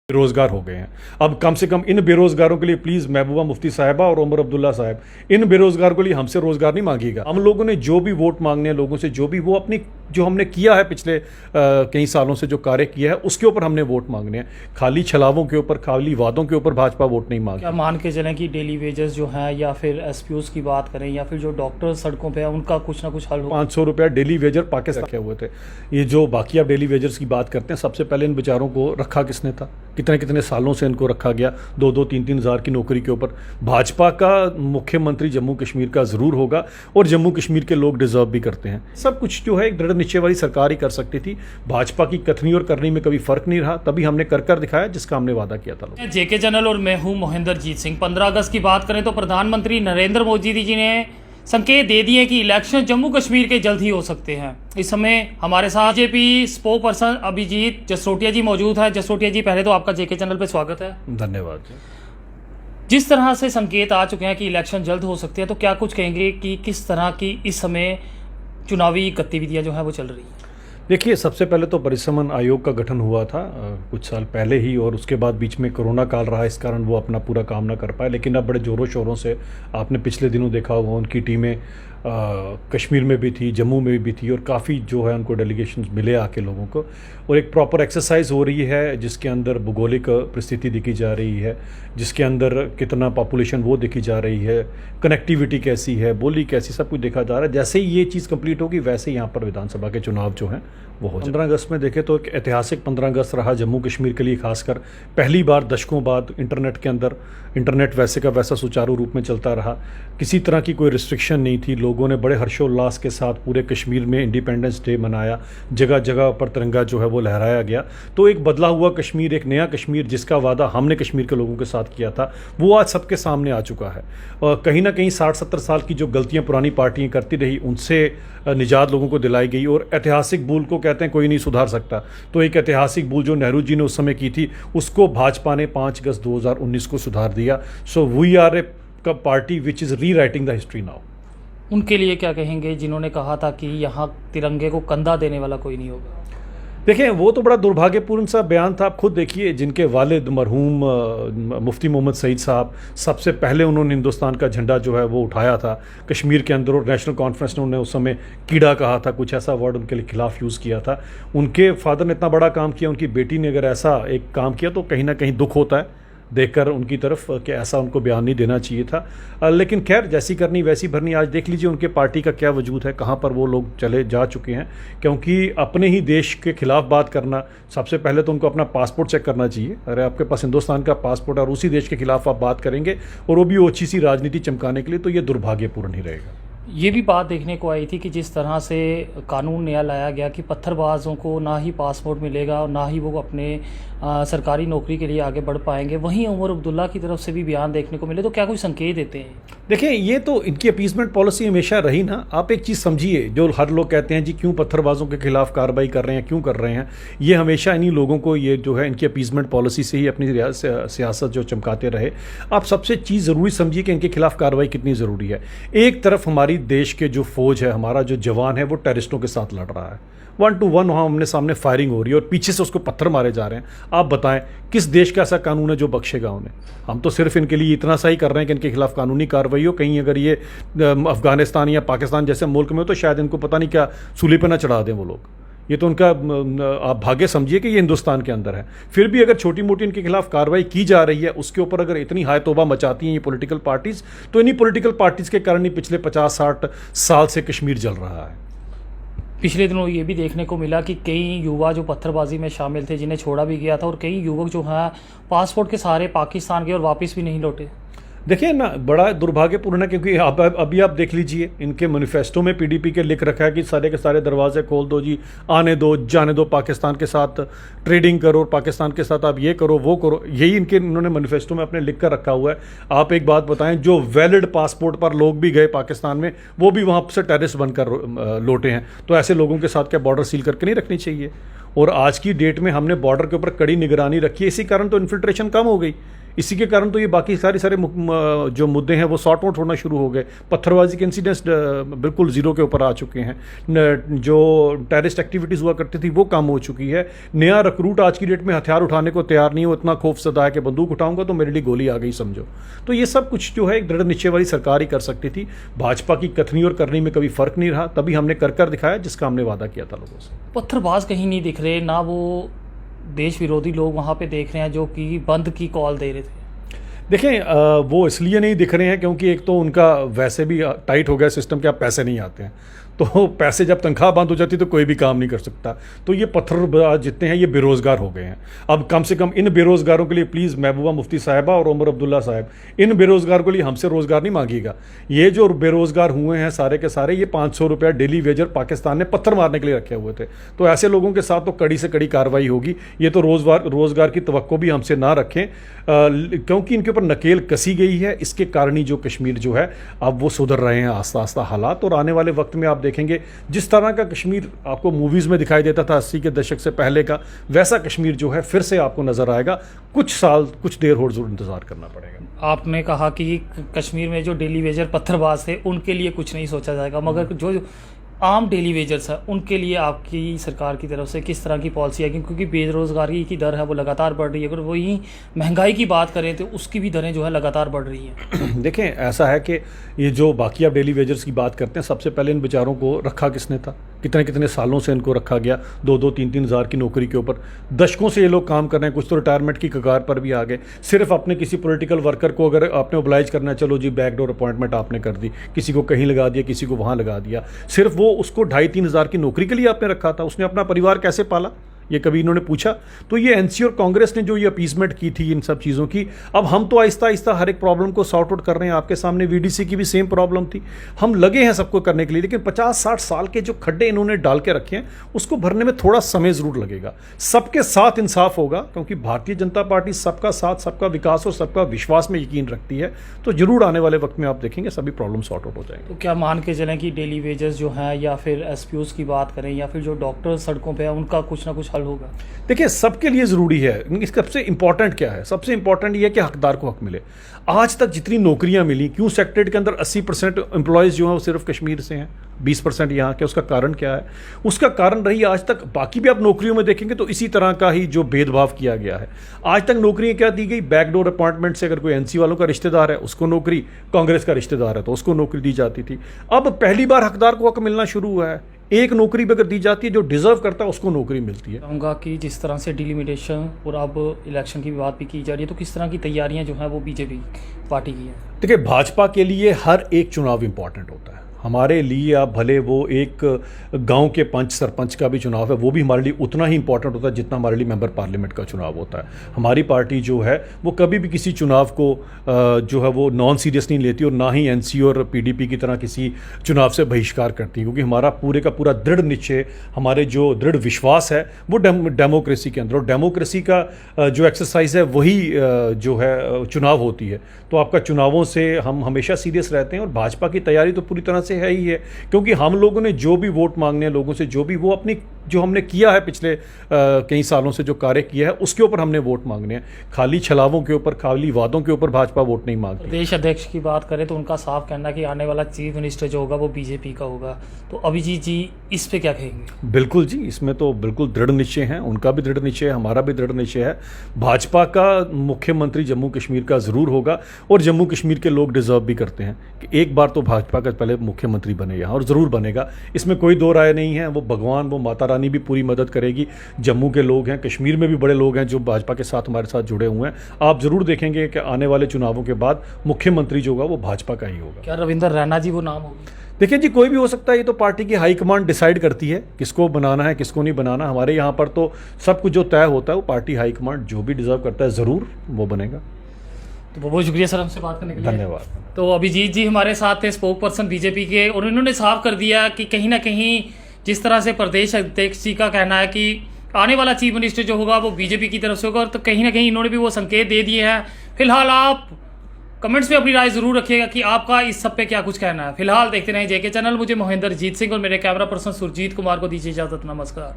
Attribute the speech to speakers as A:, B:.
A: बेरोजगार हो गए हैं। अब कम से कम इन बेरोजगारों के लिए प्लीज महबूबा मुफ्ती साहिबा और उमर अब्दुल्ला साहब, इन बेरोजगार के लिए हमसे रोजगार नहीं मांगिएगा। हम लोगों ने जो भी वोट मांगने हैं लोगों से, जो भी वो अपनी जो हमने किया है पिछले कई सालों से जो कार्य किया है उसके ऊपर हमने वोट मांगने हैं। खाली छलावों के ऊपर, खाली वादों के ऊपर भाजपा वोट नहीं मांगी।
B: क्या मान के चलें कि डेली वेजेस जो हैं या फिर एसपीओस की बात करें या फिर जो डॉक्टर सड़कों पे हैं उनका कुछ ना कुछ हल हो?
A: 500 रुपया डेली वेजर पाकिस्तान रखे हुए थे। ये जो बाकी आप डेली वेजर्स की बात करते हैं, सबसे पहले इन बेचारों को रखा किसने था? कितने कितने सालों से इनको रखा गया 2-2, 3-3 हज़ार की नौकरी के ऊपर। भाजपा का मुख्यमंत्री जम्मू कश्मीर का ज़रूर होगा और जम्मू कश्मीर के लोग डिजर्व भी करते हैं। सब कुछ जो है एक दृढ़ निश्चय वाली सरकार ही कर सकती थी। भाजपा की कथनी और करनी में कभी फर्क नहीं रहा, तभी हमने कर दिखाया जिसका हमने वादा किया था।
B: जेके चैनल और मैं हूं मोहिंदरजीत सिंह। 15 अगस्त की बात करें तो प्रधानमंत्री नरेंद्र मोदी जी ने संकेत दे दिए कि इलेक्शन जम्मू कश्मीर के जल्द ही हो सकते हैं। इस समय हमारे साथ BJP spokesperson Abhijeet Jasrotia ji मौजूद है। जसरोटिया जी, पहले तो आपका जेके चैनल पे स्वागत है।
A: धन्यवाद।
B: जिस तरह से संकेत आ चुके हैं कि इलेक्शन जल्द हो सकते हैं, तो क्या कुछ कहेंगे कि किस तरह की इस समय चुनावी गतिविधियां जो है वो चल रही हैं?
A: देखिए, सबसे पहले तो परिसमन आयोग का गठन हुआ था कुछ साल पहले ही, और उसके बाद बीच में कोरोना काल रहा, इस कारण वो अपना पूरा काम ना कर पाए। लेकिन अब बड़े ज़ोरों शोरों से आपने पिछले दिनों देखा होगा उनकी टीमें कश्मीर में भी थी, जम्मू में भी थी, और काफ़ी जो है उनको डेलीगेशंस मिले आके लोगों को, और एक प्रॉपर एक्सरसाइज हो रही है जिसके अंदर भूगोलिक परिस्थिति दिखी जा रही है, जिसके अंदर कितना पॉपुलेशन वो दिखी जा रही है, कनेक्टिविटी कैसी है, बोली कैसी, सब कुछ देखा जा रहा है। जैसे ही ये चीज़ कंप्लीट होगी वैसे ही यहाँ पर विधानसभा के चुनाव जो हैं वो हो जाए। 15 अगस्त में देखें तो एक ऐतिहासिक 15 अगस्त रहा जम्मू कश्मीर के लिए। खासकर पहली बार दशकों बाद इंटरनेट के अंदर, इंटरनेट वैसे का वैसा सुचारू रूप में चलता रहा, किसी तरह की कोई रिस्ट्रिक्शन नहीं थी। लोगों ने बड़े हर्षोल्लास के साथ पूरे कश्मीर में इंडिपेंडेंस डे मनाया, जगह जगह पर तिरंगा जो है वो लहराया गया। तो एक बदला हुआ कश्मीर, एक नया कश्मीर जिसका वादा हमने कश्मीर के लोगों के साथ किया था, वो आज सबके सामने आ चुका है। और कहीं ना कहीं 60-70 साल की जो गलतियां पुरानी पार्टियां करती रही उनसे निजात लोगों को दिलाई गई। और ऐतिहासिक भूल को कहते हैं कोई नहीं सुधार सकता, तो एक ऐतिहासिक भूल जो नेहरू जी ने उस समय की थी उसको भाजपा ने 5 अगस्त 2019 को सुधार दिया। So we are a party which is rewriting the history now.
B: उनके लिए क्या कहेंगे जिन्होंने कहा था कि यहाँ तिरंगे को कंधा देने वाला कोई नहीं होगा?
A: देखिए, वो तो बड़ा दुर्भाग्यपूर्ण सा बयान था। आप खुद देखिए, जिनके वालिद मरहूम मुफ्ती मोहम्मद सईद साहब, सबसे पहले उन्होंने हिंदुस्तान का झंडा जो है वो उठाया था कश्मीर के अंदर, और नेशनल कॉन्फ्रेंस ने उन्हें उस समय कीड़ा कहा था, कुछ ऐसा वर्ड उनके खिलाफ यूज़ किया था। उनके फादर ने इतना बड़ा काम किया, उनकी बेटी ने अगर ऐसा एक काम किया तो कहीं ना कहीं दुख होता है देखकर उनकी तरफ कि ऐसा उनको बयान नहीं देना चाहिए था। लेकिन खैर, जैसी करनी वैसी भरनी। आज देख लीजिए उनके पार्टी का क्या वजूद है, कहाँ पर वो लोग चले जा चुके हैं। क्योंकि अपने ही देश के खिलाफ बात करना, सबसे पहले तो उनको अपना पासपोर्ट चेक करना चाहिए। अरे आपके पास हिंदुस्तान का पासपोर्ट और उसी देश के खिलाफ आप बात करेंगे और वो भी ओछी सी राजनीति चमकाने के लिए, तो ये दुर्भाग्यपूर्ण ही रहेगा।
B: ये भी बात देखने को आई थी कि जिस तरह से कानून नया लाया गया कि पत्थरबाजों को ना ही पासपोर्ट मिलेगा और ना ही वो अपने सरकारी नौकरी के लिए आगे बढ़ पाएंगे, वहीं उमर अब्दुल्ला की तरफ से भी बयान देखने को मिले, तो क्या कोई संकेत देते हैं?
A: देखिए, ये तो इनकी अपीसमेंट पॉलिसी हमेशा रही ना। आप एक चीज़ समझिए, जो हर लोग कहते हैं जी क्यों पत्थरबाजों के खिलाफ कार्रवाई कर रहे हैं, क्यों कर रहे हैं, ये हमेशा इन्हीं लोगों को, ये जो है इनकी अपीसमेंट पॉलिसी से ही अपनी सियासत जो चमकाते रहे। आप सबसे चीज़ ज़रूरी समझिए कि इनके खिलाफ कार्रवाई कितनी ज़रूरी है। एक तरफ हमारी देश के जो फौज है, हमारा जो जवान है, वो टेररिस्टों के साथ लड़ रहा है, 1 to 1 वहाँ हमने सामने फायरिंग हो रही है और पीछे से उसको पत्थर मारे जा रहे हैं। आप बताएं किस देश का ऐसा कानून है जो बख्शेगा उन्हें? हम तो सिर्फ इनके लिए इतना सा ही कर रहे हैं कि इनके खिलाफ कानूनी कार्रवाई हो। कहीं अगर ये अफगानिस्तान या पाकिस्तान जैसे मुल्क में हो तो शायद इनको पता नहीं क्या सूली पे ना चढ़ा दें वो लोग। ये तो उनका आप भाग्य समझिए कि ये हिंदुस्तान के अंदर है। फिर भी अगर छोटी मोटी इनके खिलाफ कार्रवाई की जा रही है, उसके ऊपर अगर इतनी हाय तौबा मचाती हैं ये पॉलिटिकल पार्टीज़, तो इन्हीं पॉलिटिकल पार्टीज़ के कारण ही पिछले 50-60 साल से कश्मीर जल रहा है।
B: पिछले दिनों ये भी देखने को मिला कि कई युवा जो पत्थरबाजी में शामिल थे जिन्हें छोड़ा भी गया था, और कई युवक जो हैं पासपोर्ट के सहारे पाकिस्तान गए और वापस भी नहीं लौटे।
A: देखिए ना, बड़ा दुर्भाग्यपूर्ण है क्योंकि अभी आप देख लीजिए, इनके मैनिफेस्टो में पीडीपी के लिख रखा है कि सारे के सारे दरवाजे खोल दो जी, आने दो, जाने दो, पाकिस्तान के साथ ट्रेडिंग करो, पाकिस्तान के साथ आप ये करो वो करो। यही इन्होंने मैनिफेस्टो में अपने लिख कर रखा हुआ है। आप एक बात बताएं, जो वैलिड पासपोर्ट पर लोग भी गए पाकिस्तान में, वो भी वहाँ से टेररिस्ट बनकर लौटे हैं। तो ऐसे लोगों के साथ क्या बॉर्डर सील करके नहीं रखनी चाहिए? और आज की डेट में हमने बॉर्डर के ऊपर कड़ी निगरानी रखी है, इसी कारण तो इन्फिल्ट्रेशन कम हो गई। इसी के कारण तो ये बाकी सारे जो मुद्दे हैं वो सॉर्ट आउट होना शुरू हो गए। पत्थरबाजी के इंसिडेंट्स बिल्कुल ज़ीरो के ऊपर आ चुके हैं। जो टेररिस्ट एक्टिविटीज़ हुआ करती थी वो कम हो चुकी है। नया रिक्रूट आज की डेट में हथियार उठाने को तैयार नहीं हो, इतना खौफजदा है कि बंदूक उठाऊंगा तो मेरे लिए गोली आ गई समझो। तो ये सब कुछ जो है एक दृढ़ निश्चय वाली सरकार ही कर सकती थी। भाजपा की कथनी और करनी में कभी फ़र्क नहीं रहा, तभी हमने कर दिखाया जिसका हमने वादा किया था लोगों से।
B: पत्थरबाज कहीं नहीं दिख रहे, ना वो देश विरोधी लोग वहाँ पे देख रहे हैं जो कि बंद की कॉल दे रहे थे।
A: देखें, वो इसलिए नहीं दिख रहे हैं क्योंकि एक तो उनका वैसे भी टाइट हो गया सिस्टम कि अब पैसे नहीं आते हैं, तो पैसे जब तनख्वाह बंद हो जाती है तो कोई भी काम नहीं कर सकता। तो ये पत्थरबाज जितने हैं ये बेरोज़गार हो गए हैं। अब कम से कम इन बेरोज़गारों के लिए प्लीज़ महबूबा मुफ्ती साहिबा और उमर अब्दुल्ला साहब, इन बेरोज़गार के लिए हमसे रोज़गार नहीं मांगिएगा। ये जो बेरोज़गार हुए हैं सारे के सारे, ये 500 रुपया डेली वेजर पाकिस्तान ने पत्थर मारने के लिए रखे हुए थे। तो ऐसे लोगों के साथ तो कड़ी से कड़ी कार्रवाई होगी। ये तो रोज़गार की तवक्को भी हमसे ना रखें, क्योंकि इनके ऊपर नकेल कसी गई है। इसके कारण ही जो कश्मीर जो है अब वो सुधर रहे हैं आस्ता आस्ता हालात। और आने वाले वक्त में आप देखेंगे जिस तरह का कश्मीर आपको मूवीज़ में दिखाई देता था 80 के दशक से पहले का, वैसा कश्मीर जो है फिर से आपको नज़र आएगा। कुछ साल कुछ देर और ज़रूर इंतज़ार करना पड़ेगा।
B: आपने कहा कि कश्मीर में जो डेली वेजर पत्थरबाज थे उनके लिए कुछ नहीं सोचा जाएगा, मगर जो आम डेली वेजर्स है उनके लिए आपकी सरकार की तरफ से किस तरह की पॉलिसी है? क्योंकि बेरोज़गारी की दर है वो लगातार बढ़ रही है। अगर वही महंगाई की बात करें तो उसकी भी दरें जो है लगातार बढ़ रही हैं।
A: देखें, ऐसा है कि ये जो बाकी आप डेली वेजर्स की बात करते हैं, सबसे पहले इन बेचारों को रखा किसने था? कितने सालों से इनको रखा गया 2-3 हज़ार की नौकरी के ऊपर। दशकों से ये लोग काम कर रहे हैं, कुछ तो रिटायरमेंट की कगार पर भी आ गए। सिर्फ अपने किसी पॉलिटिकल वर्कर को अगर आपने ओबलाइज करना है, चलो जी बैकडोर अपॉइंटमेंट आपने कर दी, किसी को कहीं लगा दिया, किसी को वहाँ लगा दिया, सिर्फ वो उसको 2.5-3 हज़ार की नौकरी के लिए आपने रखा था। उसने अपना परिवार कैसे पाला ये कभी इन्होंने पूछा? तो ये एनसी और कांग्रेस ने जो ये अपीसमेंट की थी इन सब चीज़ों की, अब हम तो आहिस्ता आहिस्ता हर एक प्रॉब्लम को सॉर्ट आउट कर रहे हैं। आपके सामने वीडीसी की भी सेम प्रॉब्लम थी, हम लगे हैं सबको करने के लिए, लेकिन 50-60 साल के जो खड्डे इन्होंने डाल के रखे हैं उसको भरने में थोड़ा समय ज़रूर लगेगा। सबके साथ इंसाफ होगा, क्योंकि भारतीय जनता पार्टी सबका साथ, सबका विकास और सबका विश्वास में यकीन रखती है। तो जरूर आने वाले वक्त में आप देखेंगे सभी प्रॉब्लम सॉर्ट आउट हो जाएंगे।
B: तो क्या मान के चलें कि डेली वेजेस जो हैं या फिर एसपीओस की बात करें या फिर जो डॉक्टर सड़कों पे हैं उनका कुछ ना कुछ हल होगा?
A: देखिए, सबके लिए ज़रूरी है। सबसे इंपॉर्टेंट क्या है? सबसे इंपॉर्टेंट ये है कि हकदार को हक मिले। आज तक जितनी नौकरियां मिली, क्यों सेक्रेटरीट के अंदर 80% एम्प्लॉयज़ जो हैं वो सिर्फ कश्मीर से हैं, 20% यहाँ के? उसका कारण क्या है? उसका कारण रही आज तक, बाकी भी आप नौकरियों में देखेंगे तो इसी तरह का ही जो भेदभाव किया गया है। आज तक नौकरियां क्या दी गई? बैकडोर अपॉइंटमेंट से, अगर कोई एनसी वालों का रिश्तेदार है उसको नौकरी, कांग्रेस का रिश्तेदार है तो उसको नौकरी दी जाती थी। अब पहली बार हकदार को हक मिलना शुरू हुआ है। एक नौकरी भी अगर दी जाती है, जो डिजर्व करता है उसको नौकरी मिलती है।
B: कहूँगा कि जिस तरह से डिलिमिटेशन और अब इलेक्शन की बात भी की जा रही है, तो किस तरह की तैयारियां जो हैं वो बीजेपी पार्टी की है?
A: देखिए, भाजपा के लिए हर एक चुनाव इंपॉर्टेंट होता है। हमारे लिए आप भले वो एक गांव के पंच सरपंच का भी चुनाव है, वो भी हमारे लिए उतना ही इंपॉर्टेंट होता है जितना हमारे लिए मेंबर पार्लियामेंट का चुनाव होता है। हमारी पार्टी जो है वो कभी भी किसी चुनाव को जो है वो नॉन सीरियस नहीं लेती, और ना ही एनसी और पीडीपी की तरह किसी चुनाव से बहिष्कार करती, क्योंकि हमारा पूरे का पूरा दृढ़ निश्चय, हमारे जो दृढ़ विश्वास है वो डेमोक्रेसी के अंदर, और डेमोक्रेसी का जो एक्सरसाइज है वही जो है चुनाव होती है। तो आपका चुनावों से हम हमेशा सीरियस रहते हैं, और भाजपा की तैयारी तो पूरी तरह से है ही है, क्योंकि हम लोगों ने जो भी वोट मांगने हैं लोगों से, जो भी वो अपनी जो हमने किया है पिछले कई सालों से जो कार्य किया है उसके ऊपर हमने वोट मांगने हैं। खाली छलावों के ऊपर, खाली वादों के ऊपर भाजपा वोट नहीं मांगती।
B: प्रदेश अध्यक्ष की बात करें तो उनका साफ कहना है कि आने वाला चीफ मिनिस्टर जो होगा वो बीजेपी का होगा। तो अभिजीत जी इस पे क्या कहेंगे?
A: बिल्कुल जी, इसमें तो बिल्कुल दृढ़ निश्चय है, उनका भी दृढ़ निश्चय है, हमारा भी दृढ़ निश्चय है। भाजपा का मुख्यमंत्री जम्मू कश्मीर का ज़रूर होगा, और जम्मू कश्मीर के लोग डिजर्व भी करते हैं कि एक बार तो भाजपा का पहले मुख्यमंत्री बने यहाँ, और ज़रूर बनेगा, इसमें कोई दो राय नहीं है। वो भगवान, वो माता रानी भी पूरी मदद करेगी। जम्मू के लोग हैं, कश्मीर में भी बड़े लोग हैं जो भाजपा के साथ हमारे साथ जुड़े हुए हैं। आप ज़रूर देखेंगे कि आने वाले चुनावों के बाद मुख्यमंत्री जो होगा वो भाजपा का ही होगा।
B: क्या रविंदर रैना जी वो नाम होगी?
A: देखिए जी, कोई भी हो सकता है, ये तो पार्टी की हाईकमांड डिसाइड करती है किसको बनाना है किसको नहीं बनाना। हमारे यहाँ पर तो सब कुछ जो तय होता है वो पार्टी हाईकमांड जो भी डिजर्व करता है ज़रूर वो बनेगा।
B: तो बहुत बहुत शुक्रिया सर हमसे बात करने के लिए।
A: धन्यवाद।
B: तो अभिजीत जी हमारे साथ थे, स्पोक पर्सन बीजेपी के, और उन्होंने साफ कर दिया कि कहीं ना कहीं जिस तरह से प्रदेश अध्यक्ष जी का कहना है कि आने वाला चीफ मिनिस्टर जो होगा वो बीजेपी की तरफ से होगा, तो कहीं ना कहीं इन्होंने भी वो संकेत दे दिए हैं। फिलहाल आप कमेंट्स में अपनी राय जरूर रखिएगा कि आपका इस सब पे क्या कुछ कहना है। फिलहाल देखते रहें जेके चैनल। मुझे महेंद्र जीत सिंह और मेरे कैमरा पर्सन सुरजीत कुमार को दीजिए इजाजत। नमस्कार।